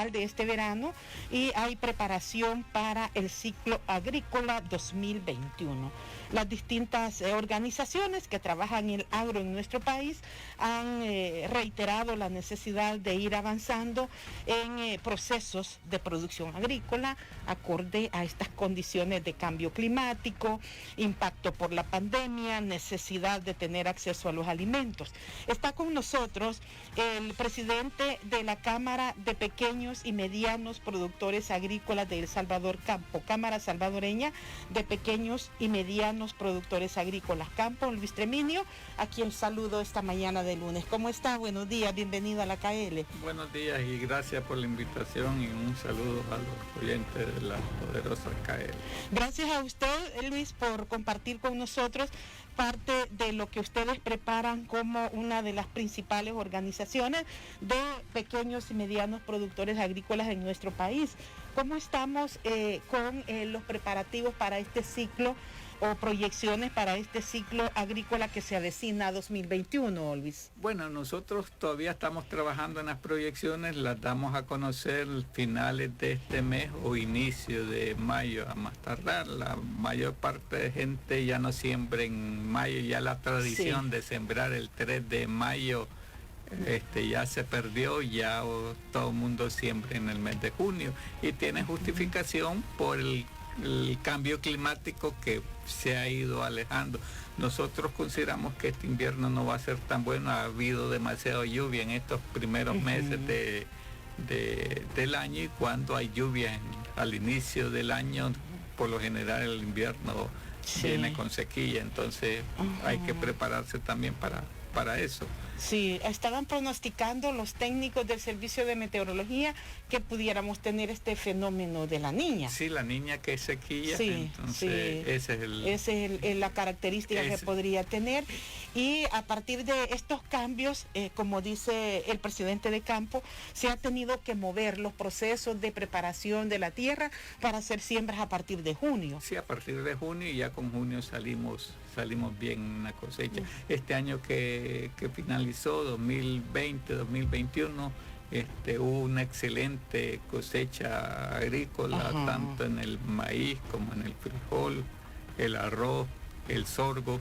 temporal de este verano y hay preparación para el ciclo agrícola 2021. Las distintas organizaciones que trabajan en el agro en nuestro país han reiterado la necesidad de ir avanzando en procesos de producción agrícola acorde a estas condiciones de cambio climático, impacto por la pandemia, necesidad de tener acceso a los alimentos. Está con nosotros el presidente de la Cámara de Pequeños y Medianos Productores Agrícolas de El Salvador Campo, Cámara Salvadoreña de Pequeños y Medianos Productores Agrícolas Campo, Luis Treminio, a quien saludo esta mañana de lunes. ¿Cómo está? Buenos días, bienvenido a la KL. Buenos días y gracias por la invitación y un saludo a los oyentes de la poderosa KL. Gracias a usted, Luis, por compartir con nosotros parte de lo que ustedes preparan como una de las principales organizaciones de pequeños y medianos productores agrícolas en nuestro país. ¿Cómo estamos con los preparativos para este ciclo o proyecciones para este ciclo agrícola que se avecina a 2021, Luis? Bueno, nosotros todavía estamos trabajando en las proyecciones, las damos a conocer finales de este mes o inicio de mayo a más tardar. La mayor parte de gente ya no siembra en mayo, ya la tradición de sembrar el 3 de mayo ya se perdió, ya todo el mundo siembra en el mes de junio y tiene justificación por el cambio climático que se ha ido alejando. Nosotros consideramos que este invierno no va a ser tan bueno, ha habido demasiada lluvia en estos primeros meses del año, y cuando hay lluvia al inicio del año, por lo general el invierno viene con sequía, entonces hay que prepararse también para eso. Sí, estaban pronosticando los técnicos del Servicio de Meteorología que pudiéramos tener este fenómeno de la Niña. Sí, la Niña, que es sequía, sí, entonces esa es la característica que podría tener. Y a partir de estos cambios, como dice el presidente de campo, se ha tenido que mover los procesos de preparación de la tierra para hacer siembras a partir de junio. Sí, a partir de junio, y ya con junio salimos bien en la cosecha. Este año que finalizó, 2020-2021, hubo una excelente cosecha agrícola, tanto en el maíz como en el frijol, el arroz, el sorgo,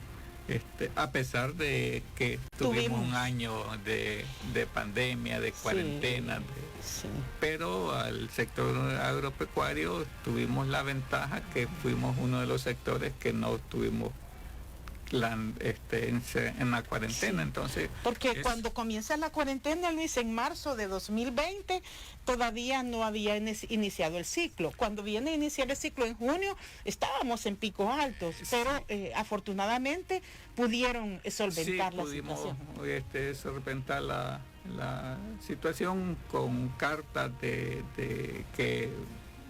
a pesar de que tuvimos un año de pandemia, de cuarentena, pero al sector agropecuario tuvimos la ventaja que fuimos uno de los sectores que no tuvimos en la cuarentena, entonces... Porque cuando comienza la cuarentena, Luis, en marzo de 2020, todavía no había iniciado el ciclo. Cuando viene a iniciar el ciclo en junio, estábamos en picos altos, pero afortunadamente pudieron solventar la situación. Solventar la situación con cartas de que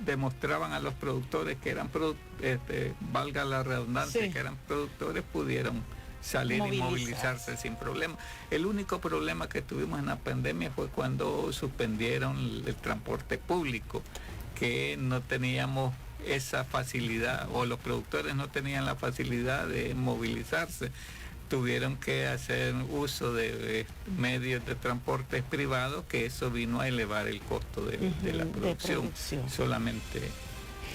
demostraban a los productores que eran valga la redundancia, que eran productores, pudieron salir y movilizarse sin problema. El único problema que tuvimos en la pandemia fue cuando suspendieron el transporte público, que no teníamos esa facilidad, o los productores no tenían la facilidad de movilizarse. Tuvieron que hacer uso de medios de transporte privados, que eso vino a elevar el costo de la producción, solamente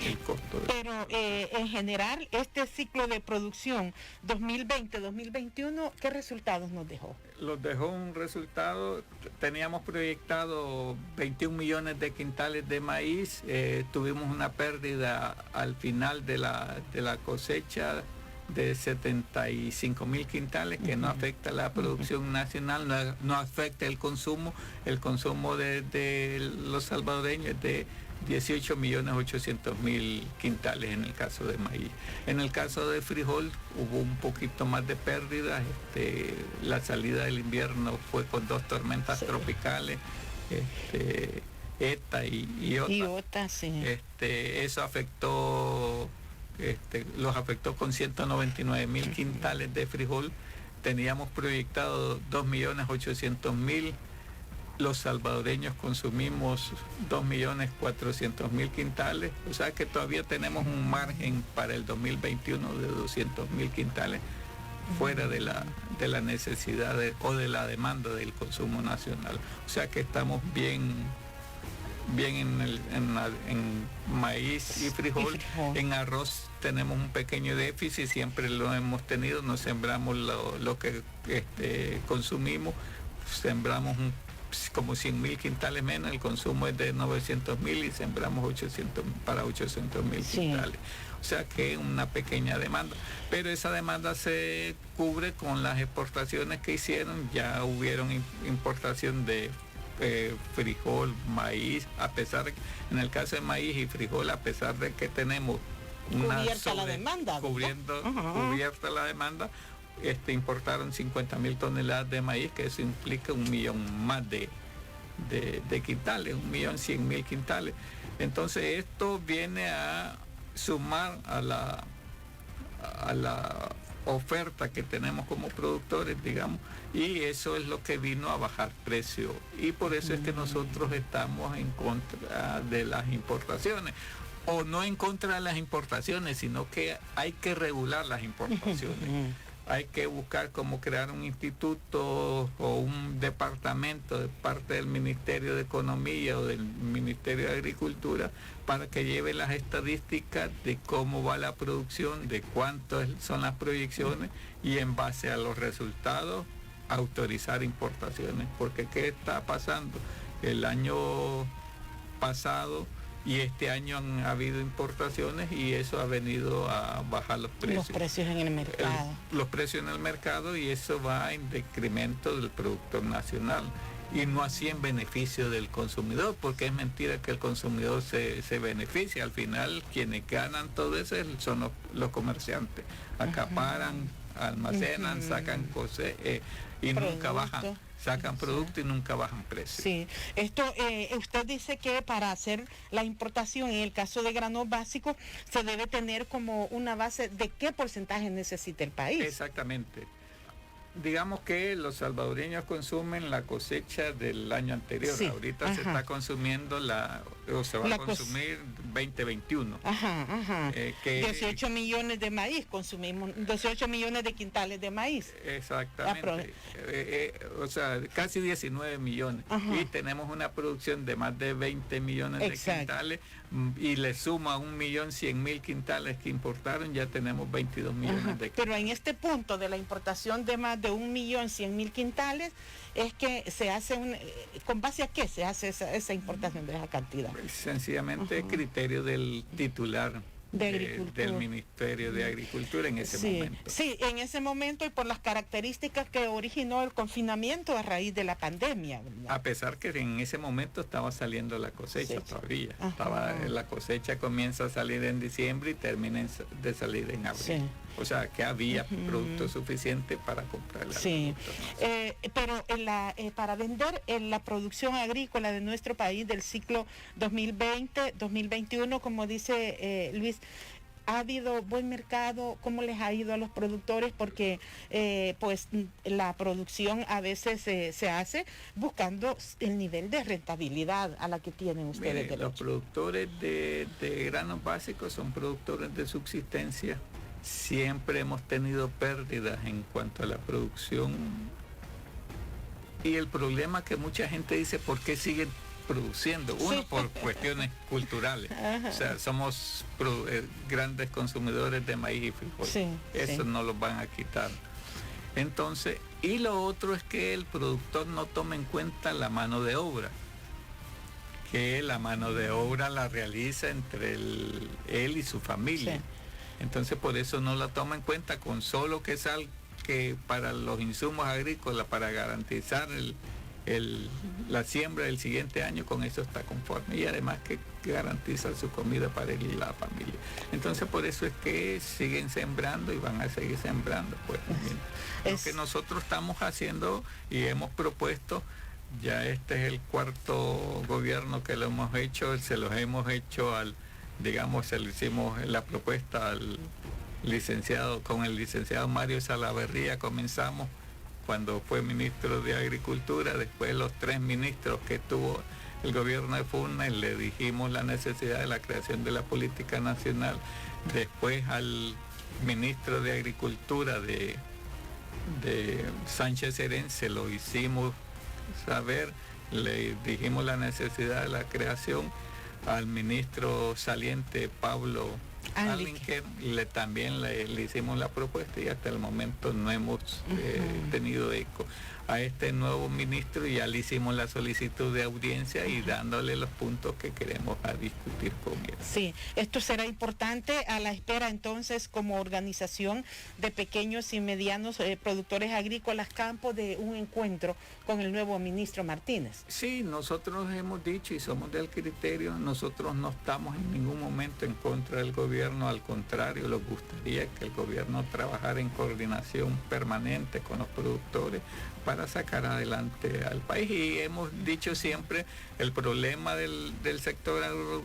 el costo. Pero en general, este ciclo de producción 2020-2021, ¿qué resultados nos dejó? Nos dejó un resultado, teníamos proyectado 21 millones de quintales de maíz, tuvimos una pérdida al final de la cosecha de 75,000 quintales, que no afecta la producción nacional, no afecta el consumo de los salvadoreños es de 18.800.000 quintales en el caso de maíz. En el caso de frijol hubo un poquito más de pérdidas, la salida del invierno fue con 2 tormentas tropicales, ETA y OTA. Eso afectó los afectó con 199,000 quintales de frijol. Teníamos proyectado 2.800.000. Los salvadoreños consumimos 2.400.000 quintales. O sea que todavía tenemos un margen para el 2021 de 200,000 quintales fuera de la necesidad o de la demanda del consumo nacional. O sea que estamos bien bien en maíz y frijol. En arroz tenemos un pequeño déficit, siempre lo hemos tenido, no sembramos lo que consumimos, sembramos como 100.000 quintales menos, el consumo es de 900.000 y sembramos 800.000 quintales. O sea que es una pequeña demanda, pero esa demanda se cubre con las exportaciones que hicieron. Ya hubieron importación de frijol, maíz, a pesar de, en el caso de maíz y frijol, a pesar de que tenemos cubierta la demanda, cubierta la demanda, importaron 50.000 toneladas de maíz, que eso implica 1 millón más de quintales, 1.100.000 quintales. Entonces esto viene a sumar a la oferta que tenemos como productores, digamos, y eso es lo que vino a bajar precio, y por eso es que nosotros estamos en contra de las importaciones, o no en contra de las importaciones, sino que hay que regular las importaciones. Hay que buscar cómo crear un instituto o un departamento de parte del Ministerio de Economía o del Ministerio de Agricultura para que lleve las estadísticas de cómo va la producción, de cuántas son las proyecciones, y en base a los resultados autorizar importaciones. Porque ¿qué está pasando? El año pasado y este año han habido importaciones y eso ha venido a bajar los precios. Los precios en el mercado. Los precios en el mercado, y eso va en decremento del productor nacional. Y no así en beneficio del consumidor, porque es mentira que el consumidor se beneficia. Al final quienes ganan todo eso son los comerciantes. Acaparan, almacenan, sacan cosas y nunca bajan. Sacan producto y nunca bajan precio. Sí, esto usted dice que para hacer la importación, en el caso de granos básicos, se debe tener como una base de qué porcentaje necesita el país. Exactamente. Digamos que los salvadoreños consumen la cosecha del año anterior. Sí, ahorita se está consumiendo se va a consumir 2021. 18 millones de maíz consumimos, 18 millones de quintales de maíz. Exactamente. O sea, casi 19 millones. Y tenemos una producción de más de 20 millones de quintales, y le suma 1.100.000 quintales que importaron, ya tenemos 22 millones de quintales. Pero en este punto de la importación de más de 1.100.000 quintales, es que se hace ¿con base a qué se hace esa importación de esa cantidad? Sencillamente criterio del titular del Ministerio de Agricultura en ese momento. Sí, en ese momento, y por las características que originó el confinamiento a raíz de la pandemia, ¿verdad? A pesar que en ese momento estaba saliendo la cosecha todavía. La cosecha comienza a salir en diciembre y termina de salir en abril. O sea, que había producto suficiente para comprar. Pero para vender en la producción agrícola de nuestro país del ciclo 2020-2021, como dice Luis, ¿ha habido buen mercado? ¿Cómo les ha ido a los productores? Porque pues la producción a veces se hace buscando el nivel de rentabilidad a la que tienen ustedes derecho. Los productores de granos básicos son productores de subsistencia. Siempre hemos tenido pérdidas en cuanto a la producción, y el problema que mucha gente dice, ¿por qué siguen produciendo? Uno, por cuestiones culturales. O sea, somos grandes consumidores de maíz y frijol. Eso no lo van a quitar. Entonces, y lo otro es que el productor no toma en cuenta la mano de obra, que la mano de obra la realiza entre él y su familia. Entonces por eso no la toma en cuenta, con solo que para los insumos agrícolas, para garantizar la siembra del siguiente año, con eso está conforme, y además que garantiza su comida para él y la familia. Entonces por eso es que siguen sembrando y van a seguir sembrando. Pues lo que nosotros estamos haciendo y hemos propuesto, ya este es el cuarto gobierno que lo hemos hecho, se los hemos hecho se le hicimos la propuesta al licenciado, con el licenciado Mario Salaverría comenzamos cuando fue ministro de Agricultura. Después los 3 ministros que tuvo el gobierno de Funes, le dijimos la necesidad de la creación de la política nacional. Después al ministro de Agricultura de Sánchez Serén se lo hicimos saber, le dijimos la necesidad de la creación al ministro saliente Pablo Allinker, también le hicimos la propuesta y hasta el momento no hemos tenido eco. A este nuevo ministro ya le hicimos la solicitud de audiencia y dándole los puntos que queremos a discutir con él. Sí, esto será importante a la espera entonces como organización de pequeños y medianos productores agrícolas Campo de un encuentro con el nuevo ministro Martínez. Sí, nosotros hemos dicho y somos del criterio, nosotros no estamos en ningún momento en contra del gobierno, al contrario, nos gustaría que el gobierno trabajara en coordinación permanente con los productores para sacar adelante al país. Y hemos dicho siempre, el problema del sector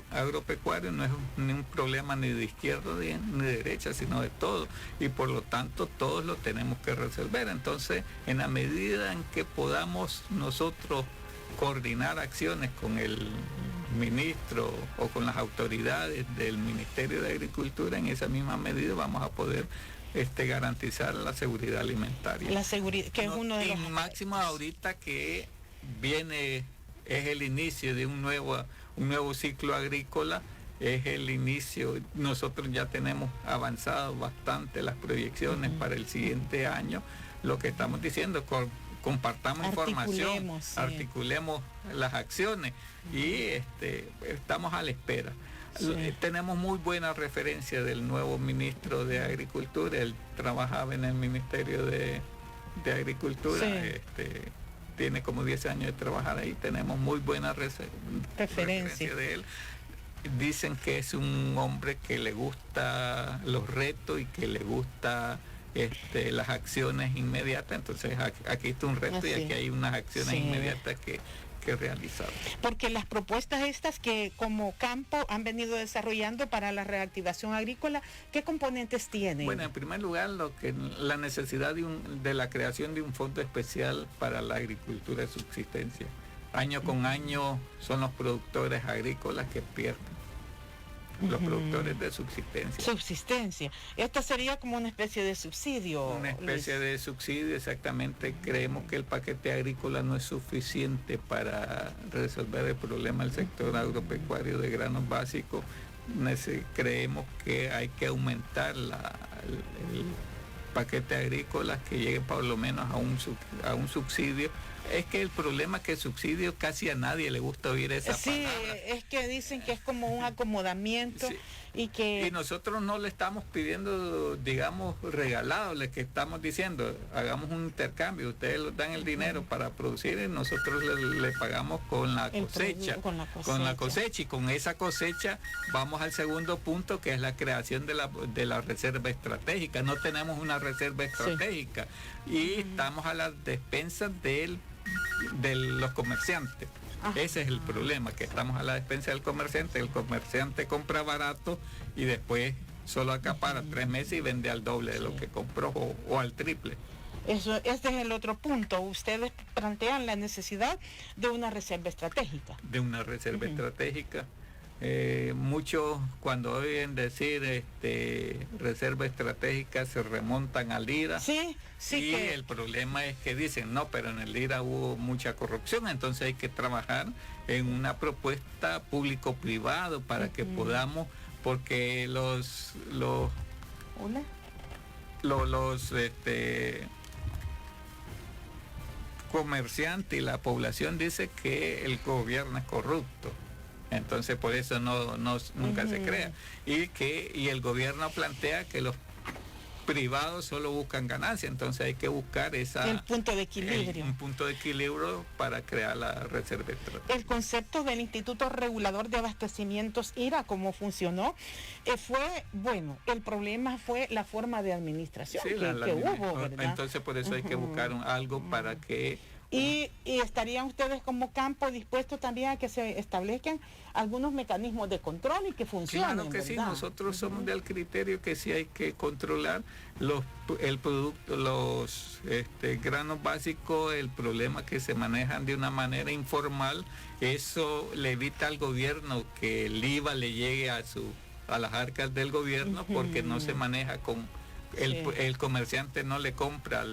agropecuario no es un problema ni de izquierda ni de derecha, sino de todo. Y por lo tanto todos lo tenemos que resolver. Entonces, en la medida en que podamos nosotros coordinar acciones con el ministro o con las autoridades del Ministerio de Agricultura, en esa misma medida vamos a poder garantizar la seguridad alimentaria. La seguridad, que es uno de los máximo ahorita que viene, es el inicio de un nuevo ciclo agrícola, es el inicio. Nosotros ya tenemos avanzado bastante las proyecciones para el siguiente año. Lo que estamos diciendo, compartamos información, articulemos las acciones y estamos a la espera. Sí. Tenemos muy buena referencia del nuevo ministro de Agricultura. Él trabajaba en el Ministerio de Agricultura. Sí. Tiene como 10 años de trabajar ahí. Tenemos muy buena referencia de él. Dicen que es un hombre que le gusta los retos y que le gusta las acciones inmediatas. Entonces aquí está un reto y aquí hay unas acciones inmediatas que realizar. Porque las propuestas estas que como campo han venido desarrollando para la reactivación agrícola, ¿qué componentes tienen? Bueno, en primer lugar, la necesidad de la creación de un fondo especial para la agricultura de subsistencia. Año con año son los productores agrícolas que pierden. Los productores de subsistencia. Subsistencia. Esta sería como una especie de subsidio. Una especie de subsidio, exactamente. Creemos que el paquete agrícola no es suficiente para resolver el problema del sector agropecuario de granos básicos. Creemos que hay que aumentar el paquete agrícola, que llegue por lo menos a un subsidio. Es que el problema es que el subsidio casi a nadie le gusta oír esa palabra. Sí, es que dicen que es como un acomodamiento y que... Y nosotros no le estamos pidiendo, digamos, regalado, le que estamos diciendo, hagamos un intercambio, ustedes nos dan el dinero para producir y nosotros le pagamos con la cosecha. Con la cosecha y con esa cosecha vamos al segundo punto, que es la creación de la reserva estratégica. No tenemos una reserva estratégica y estamos a las despensas de los comerciantes. Ese es el problema, que estamos a la despensa del comerciante. El comerciante compra barato y después solo acapara 3 meses y vende al doble de lo que compró o al triple. Este es el otro punto. Ustedes plantean la necesidad de una reserva estratégica. De una reserva estratégica. Muchos cuando oyen decir reserva estratégica se remontan al IRA. Sí, y el problema es que dicen, no, pero en el IRA hubo mucha corrupción, entonces hay que trabajar en una propuesta público-privado para que podamos, porque los comerciantes y la población dice que el gobierno es corrupto. Entonces por eso nunca se crea. Y el gobierno plantea que los privados solo buscan ganancia, entonces hay que buscar el punto de equilibrio. Un punto de equilibrio para crear la reserva estratégica. El concepto del Instituto Regulador de Abastecimientos IRA, cómo funcionó, fue, bueno, el problema fue la forma de administración que hubo, ¿verdad? Entonces por eso hay que buscar algo para que... Y estarían ustedes como campo dispuestos también a que se establezcan algunos mecanismos de control y que funcionen. Claro que ¿verdad? sí, nosotros somos del criterio que sí hay que controlar el producto, los granos básicos, el problema que se manejan de una manera informal. Eso le evita al gobierno que el IVA le llegue a las arcas del gobierno, porque no se maneja con el comerciante, no le compra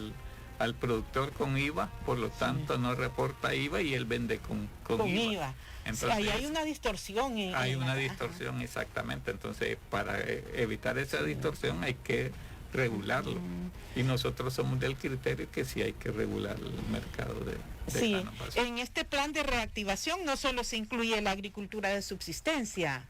al productor con IVA, por lo tanto no reporta IVA y él vende con IVA. Entonces, ahí hay una distorsión. Hay una distorsión, exactamente. Entonces, para evitar esa distorsión hay que regularlo. Y nosotros somos del criterio que sí hay que regular el mercado de grano básico. En este plan de reactivación no solo se incluye la agricultura de subsistencia.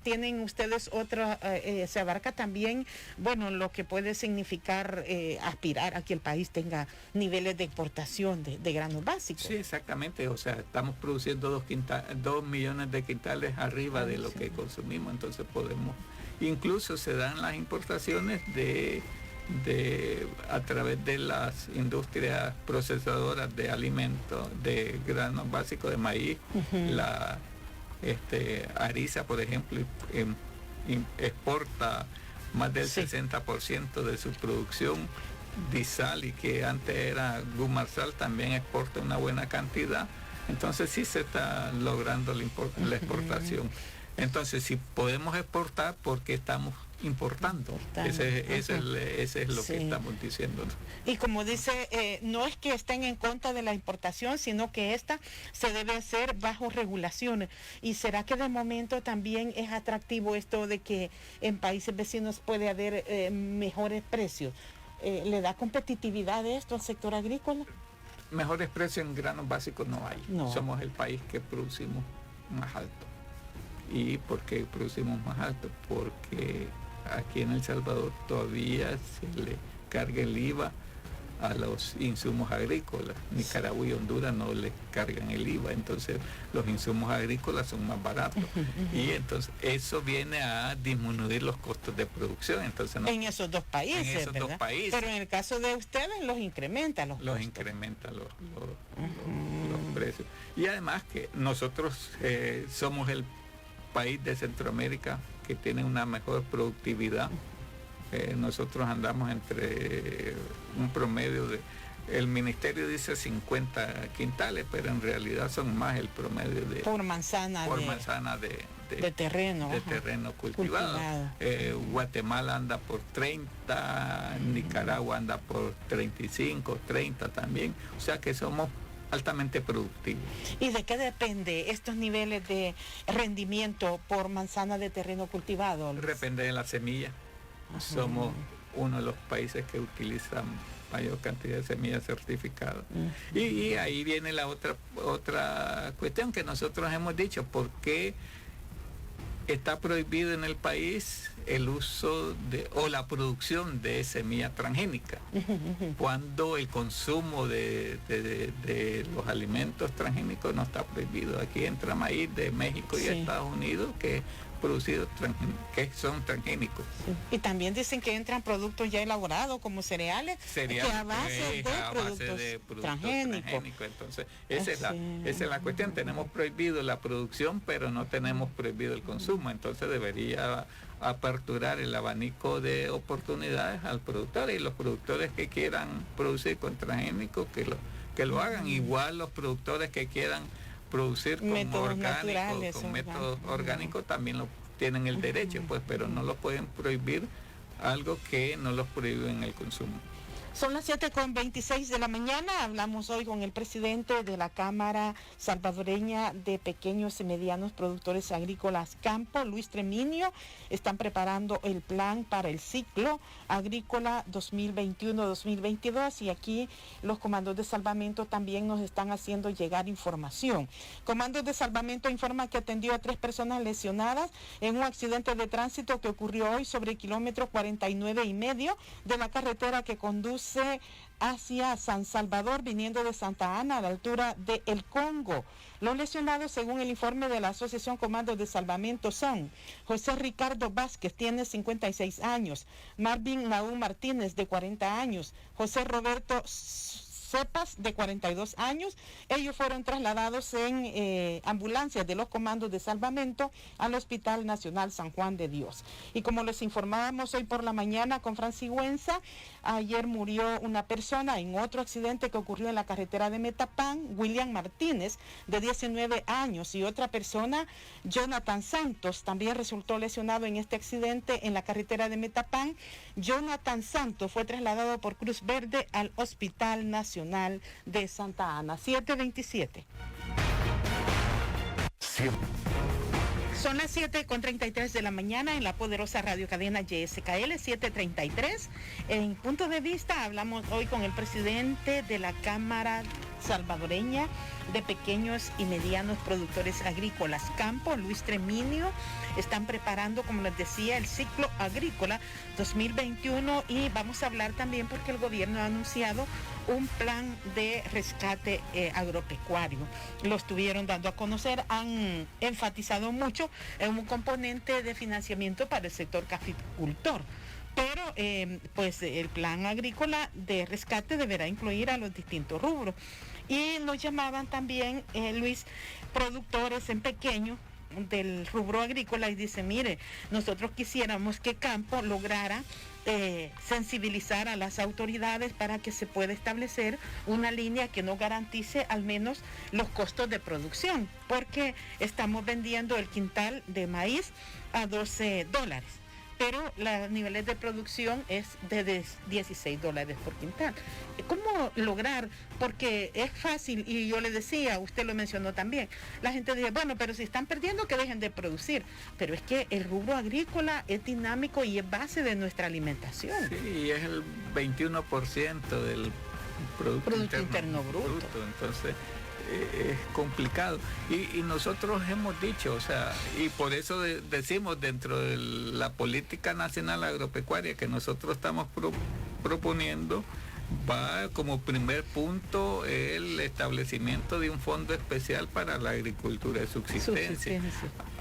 Tienen ustedes otra, se abarca también, bueno, lo que puede significar aspirar a que el país tenga niveles de exportación de granos básicos. Sí, exactamente, o sea, estamos produciendo 2 millones de quintales arriba de lo que consumimos, entonces podemos, incluso se dan las importaciones a través de las industrias procesadoras de alimentos, de granos básicos, de maíz, Ariza, por ejemplo, exporta más del 60% de su producción. Disal, y que antes era Gumarsal, también exporta una buena cantidad. Entonces sí se está logrando la exportación. Entonces, si podemos exportar, ¿por qué estamos importando? Ese es lo que estamos diciendo. Y como dice, no es que estén en contra de la importación, sino que esta se debe hacer bajo regulaciones. ¿Y será que de momento también es atractivo esto de que en países vecinos puede haber mejores precios? ¿Le da competitividad esto al sector agrícola? Mejores precios en granos básicos no hay. No. Somos el país que producimos más alto. ¿Y por qué producimos más alto? Porque aquí en El Salvador todavía se le carga el IVA a los insumos agrícolas. Nicaragua y Honduras no le cargan el IVA, entonces los insumos agrícolas son más baratos. Y entonces eso viene a disminuir los costos de producción. Entonces, en esos dos países, pero en el caso de ustedes los incrementa los precios. Y además que nosotros somos el país de Centroamérica que tiene una mejor productividad. Nosotros andamos entre un promedio de, el ministerio dice 50 quintales, pero en realidad son más el promedio de por manzana de terreno cultivado. Guatemala anda por 30, Nicaragua anda por 35, 30 también, o sea que somos altamente productivos. ¿Y de qué depende estos niveles de rendimiento por manzana de terreno cultivado? Depende de la semilla. Somos uno de los países que utilizan mayor cantidad de semillas certificadas. Y ahí viene la otra cuestión que nosotros hemos dicho: ¿por qué está prohibido en el país el uso o la producción de semilla transgénica, cuando el consumo de los alimentos transgénicos no está prohibido? Aquí entra maíz de México y Estados Unidos que producidos que son transgénicos. Y también dicen que entran productos ya elaborados como cereales que a base de productos transgénicos. Entonces esa es la cuestión. Tenemos prohibido la producción, pero no tenemos prohibido el consumo. Entonces debería aperturar el abanico de oportunidades al productor, y los productores que quieran producir con transgénicos que lo hagan. Igual los productores que quieran producir con métodos orgánicos también lo tienen el derecho, pues, pero no lo pueden prohibir algo que no los prohíben el consumo. Son las 7:26 de la mañana. Hablamos hoy con el presidente de la Cámara Salvadoreña de Pequeños y Medianos Productores Agrícolas Campo, Luis Treminio. Están preparando el plan para el ciclo agrícola 2021-2022, y aquí los comandos de salvamento también nos están haciendo llegar información. Comandos de salvamento informa que atendió a 3 personas lesionadas en un accidente de tránsito que ocurrió hoy sobre el kilómetro 49.5 de la carretera que conduce hacia San Salvador, viniendo de Santa Ana a la altura de El Congo. Los lesionados, según el informe de la Asociación Comandos de Salvamento, son José Ricardo Vázquez, tiene 56 años, Marvin Naú Martínez, de 40 años, José Roberto Cepas, de 42 años. Ellos fueron trasladados en ambulancias de los comandos de salvamento al Hospital Nacional San Juan de Dios. Y como les informábamos hoy por la mañana con Franciscuenza, ayer murió una persona en otro accidente que ocurrió en la carretera de Metapán, William Martínez, de 19 años, y otra persona, Jonathan Santos, también resultó lesionado en este accidente en la carretera de Metapán. Jonathan Santos fue trasladado por Cruz Verde al Hospital Nacional de Santa Ana. 7:27. Son las 7:33 de la mañana en la poderosa radiocadena YSKL 7:33. En Punto de Vista hablamos hoy con el presidente de la Cámara Salvadoreña de Pequeños y Medianos Productores Agrícolas, Campo, Luis Treminio. Están preparando, como les decía, el ciclo agrícola 2021 y vamos a hablar también porque el gobierno ha anunciado un plan de rescate agropecuario. Lo estuvieron dando a conocer, han enfatizado mucho en un componente de financiamiento para el sector caficultor. Pero pues el plan agrícola de rescate deberá incluir a los distintos rubros. Y nos llamaban también, Luis, productores en pequeño del rubro agrícola y dice, mire, nosotros quisiéramos que Campo lograra sensibilizar a las autoridades para que se pueda establecer una línea que no garantice al menos los costos de producción, porque estamos vendiendo el quintal de maíz a $12, pero los niveles de producción es de $16 por quintal. ¿Cómo lograr? Porque es fácil, y yo le decía, usted lo mencionó también, la gente dice, bueno, pero si están perdiendo, que dejen de producir. Pero es que el rubro agrícola es dinámico y es base de nuestra alimentación. Sí, es el 21% del Producto Interno Bruto. Entonces, es complicado y nosotros hemos dicho, o sea, y por eso decimos dentro de la política nacional agropecuaria que nosotros estamos proponiendo, va como primer punto el establecimiento de un fondo especial para la agricultura de subsistencia.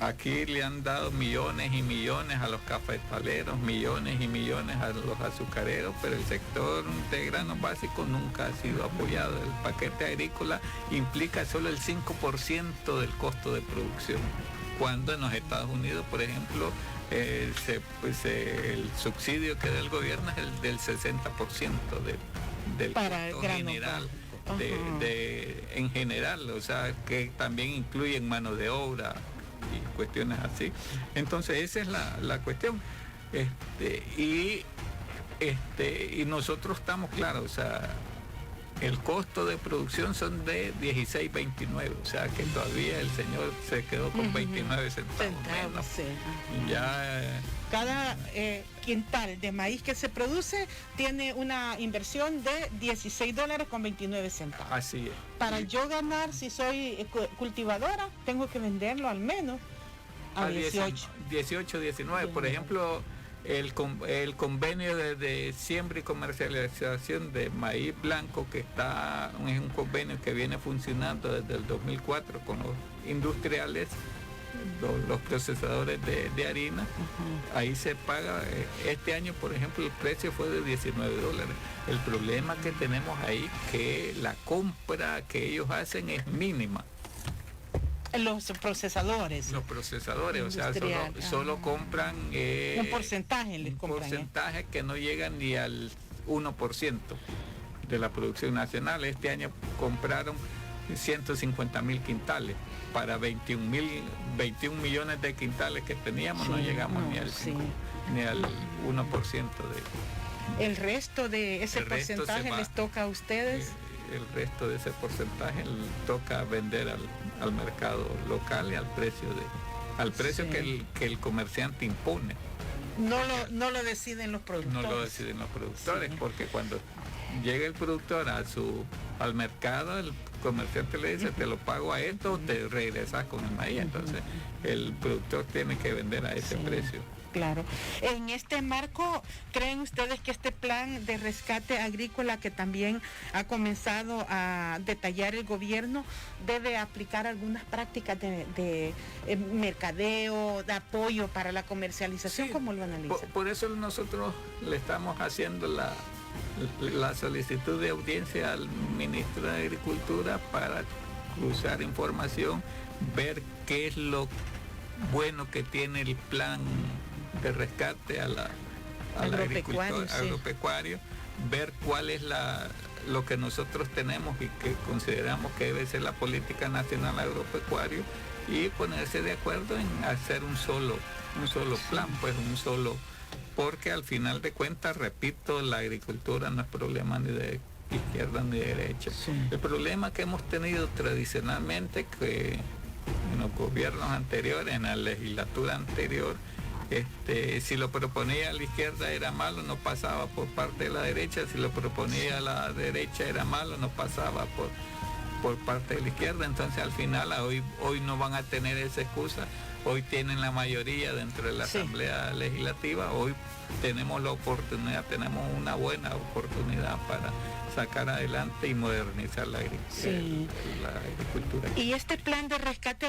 Aquí le han dado millones y millones a los cafetaleros, millones y millones a los azucareros, pero el sector de granos básicos nunca ha sido apoyado. El paquete agrícola implica solo el 5% del costo de producción, cuando en los Estados Unidos, por ejemplo, el subsidio que da el gobierno es el del 60% del costo general, en general, o sea, que también incluyen mano de obra y cuestiones así. Entonces esa es la cuestión. Y nosotros estamos claros, o sea, el costo de producción son de 16.29, o sea que todavía el señor se quedó con 29 centavos menos. Sí. Ya cada quintal de maíz que se produce tiene una inversión de $16.29. Así es. Para yo ganar, si soy cultivadora, tengo que venderlo al menos a 18. 18, 19. Por ejemplo, el convenio de siembra y comercialización de maíz blanco, que es un convenio que viene funcionando desde el 2004 con los industriales, los procesadores de harina. Ahí se paga, este año por ejemplo el precio fue de $19. El problema que tenemos ahí que la compra que ellos hacen es mínima. Los procesadores, o sea, solo compran un porcentaje, porcentaje que no llega ni al 1% de la producción nacional. Este año compraron 150.000 quintales para 21 millones de quintales que teníamos. No llegamos ni al 1% de... El resto de ese porcentaje les toca a ustedes. El resto de ese porcentaje toca vender al mercado local y al precio que el comerciante impone. No lo deciden los productores. No lo deciden los productores, porque cuando llega el productor al mercado, el comerciante le dice, te lo pago a esto, te regresas con el maíz. Entonces el productor tiene que vender a ese precio. Claro. En este marco, ¿creen ustedes que este plan de rescate agrícola que también ha comenzado a detallar el gobierno debe aplicar algunas prácticas de mercadeo, de apoyo para la comercialización? Sí, ¿Cómo lo analizan? Por eso nosotros le estamos haciendo la solicitud de audiencia al ministro de Agricultura para cruzar información, ver qué es lo bueno que tiene el plan de rescate al agricultor agropecuario, ver cuál es lo que nosotros tenemos y que consideramos que debe ser la política nacional agropecuario, y ponerse de acuerdo en hacer un solo plan, pues un solo, porque al final de cuentas, repito, la agricultura no es problema ni de izquierda ni de derecha. Sí. El problema que hemos tenido tradicionalmente, que en los gobiernos anteriores, en la legislatura anterior, si lo proponía la izquierda era malo, no pasaba por parte de la derecha; si lo proponía la derecha era malo, no pasaba por parte de la izquierda. Entonces al final hoy no van a tener esa excusa. Hoy tienen la mayoría dentro de la Asamblea Legislativa, hoy tenemos la oportunidad, tenemos una buena oportunidad para sacar adelante y modernizar la agricultura. Y este plan de rescate